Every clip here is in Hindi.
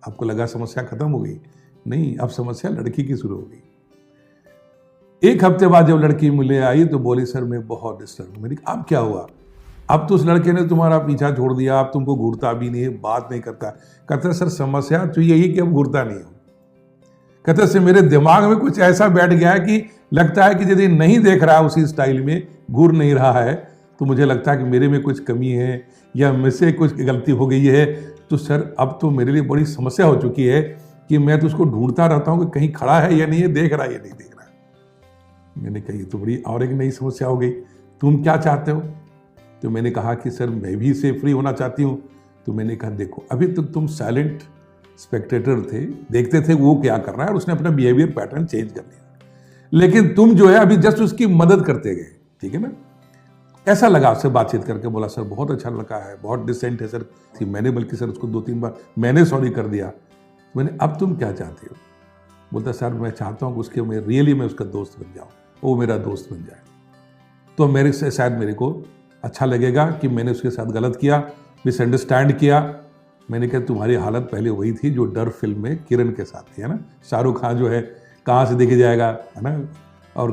आपको लगा समस्या खत्म हो गई, नहीं, अब समस्या लड़की की शुरू हो गई। एक हफ्ते बाद जब लड़की मिले आई तो बोली सर मैं बहुत डिस्टर्ब हूं। मैंने कहा अब क्या हुआ? अब तो उस लड़के ने तुम्हारा पीछा छोड़ दिया, अब तुमको घूरता भी नहीं है, बात नहीं करता। कहते सर समस्या तो यही कि अब घूरता नहीं हो। कहते से मेरे दिमाग में कुछ ऐसा बैठ गया है कि लगता है कि यदि नहीं देख रहा है उसी स्टाइल में, घूर नहीं रहा है, तो मुझे लगता है कि मेरे में कुछ कमी है या मुझसे कुछ गलती हो गई है। तो सर अब तो मेरे लिए बड़ी समस्या हो चुकी है कि मैं तो उसको ढूंढता रहता हूँ कि कहीं खड़ा है या नहीं है, देख रहा है या नहीं देख रहा है। मैंने कहा ये तो बड़ी और एक नई समस्या हो गई, तुम क्या चाहते हो? तो मैंने कहा कि सर मैं भी इससे फ्री होना चाहती हूँ। तो मैंने कहा देखो अभी तक तुम साइलेंट स्पेक्टेटर थे, देखते थे वो क्या कर रहा है और उसने अपना बिहेवियर पैटर्न चेंज कर लिया, लेकिन तुम जो है अभी जस्ट उसकी मदद करते गए, ठीक है ना? ऐसा लगा आपसे बातचीत करके। बोला सर बहुत अच्छा लड़का है, बहुत डिसेंट है सर। मैंने बल्कि सर उसको 2-3 बार मैंने सॉरी कर दिया। मैंने अब तुम क्या चाहते हो? बोलता सर मैं चाहता हूँ कि उसके मैं रियली मैं उसका दोस्त बन जाऊँ, वो मेरा दोस्त बन जाए। तो मेरे से शायद मेरे को अच्छा लगेगा कि मैंने उसके साथ गलत किया, मिसअंडरस्टैंड किया। मैंने कहा तुम्हारी हालत पहले वही थी जो डर फिल्म में किरण के साथ थी, है ना? शाहरुख खान जो है कहाँ से दिख जाएगा, है ना, और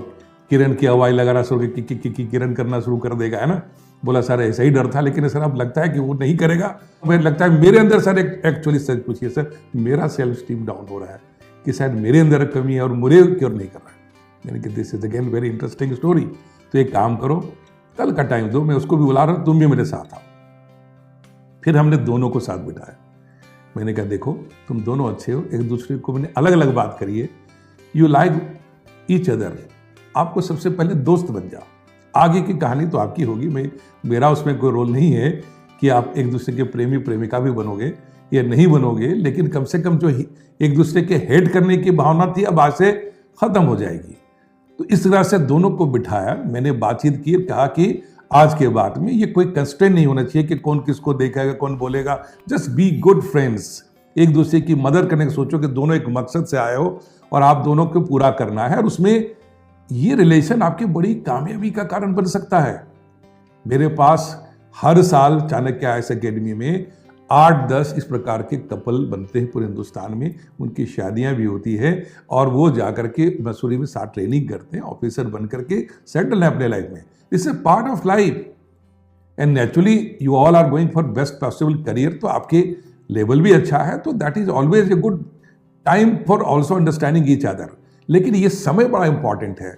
किरण की आवाज़ लगाना शुरू की किरण करना शुरू कर देगा, है ना? बोला सर ऐसा ही डर था, लेकिन सर अब लगता है कि वो नहीं करेगा। मुझे लगता है मेरे अंदर सर एक्चुअली सच पूछिए सर, मेरा सेल्फ स्टीम डाउन हो रहा है कि शायद मेरे अंदर कमी है और मुझे क्यों नहीं कर रहा है। मैंने कहा this is again very interesting story. तो एक काम करो, कल का टाइम दो, मैं उसको भी बुला रहा हूँ, तुम भी मेरे साथ आओ। फिर हमने दोनों को साथ बिठाया। मैंने कहा देखो तुम दोनों अच्छे हो, एक दूसरे को मैंने अलग अलग बात करी है, यू लाइक ईच अदर, आपको सबसे पहले दोस्त बन जाओ। आगे की कहानी तो आपकी होगी, मेरा उसमें कोई रोल नहीं है कि आप एक दूसरे के प्रेमी प्रेमिका भी बनोगे या नहीं बनोगे, लेकिन कम से कम जो एक दूसरे के हेट करने की भावना थी अब आज से खत्म हो जाएगी। तो इस तरह से दोनों को बिठाया, मैंने बातचीत की, कहा कि आज के बाद में ये कोई कंस्ट्रेंट नहीं होना चाहिए कि कौन किसको देखेगा, कौन बोलेगा। जस्ट बी गुड फ्रेंड्स, एक दूसरे की मदद करने की सोचो कि दोनों एक मकसद से आए हो और आप दोनों को पूरा करना है, और उसमें ये रिलेशन आपकी बड़ी कामयाबी का कारण बन सकता है। मेरे पास हर साल चाणक्य आईएएस अकेडमी में 8-10 इस प्रकार के कपल बनते हैं पूरे हिंदुस्तान में, उनकी शादियां भी होती है और वो जाकर के मसूरी में साथ ट्रेनिंग करते हैं, ऑफिसर बन करके सेटल है अपने लाइफ में। This is part of life and naturally you all are going for best possible career. तो आपके लेवल भी अच्छा है, तो that is always a good time for also understanding each other. लेकिन ये समय बड़ा इंपॉर्टेंट है।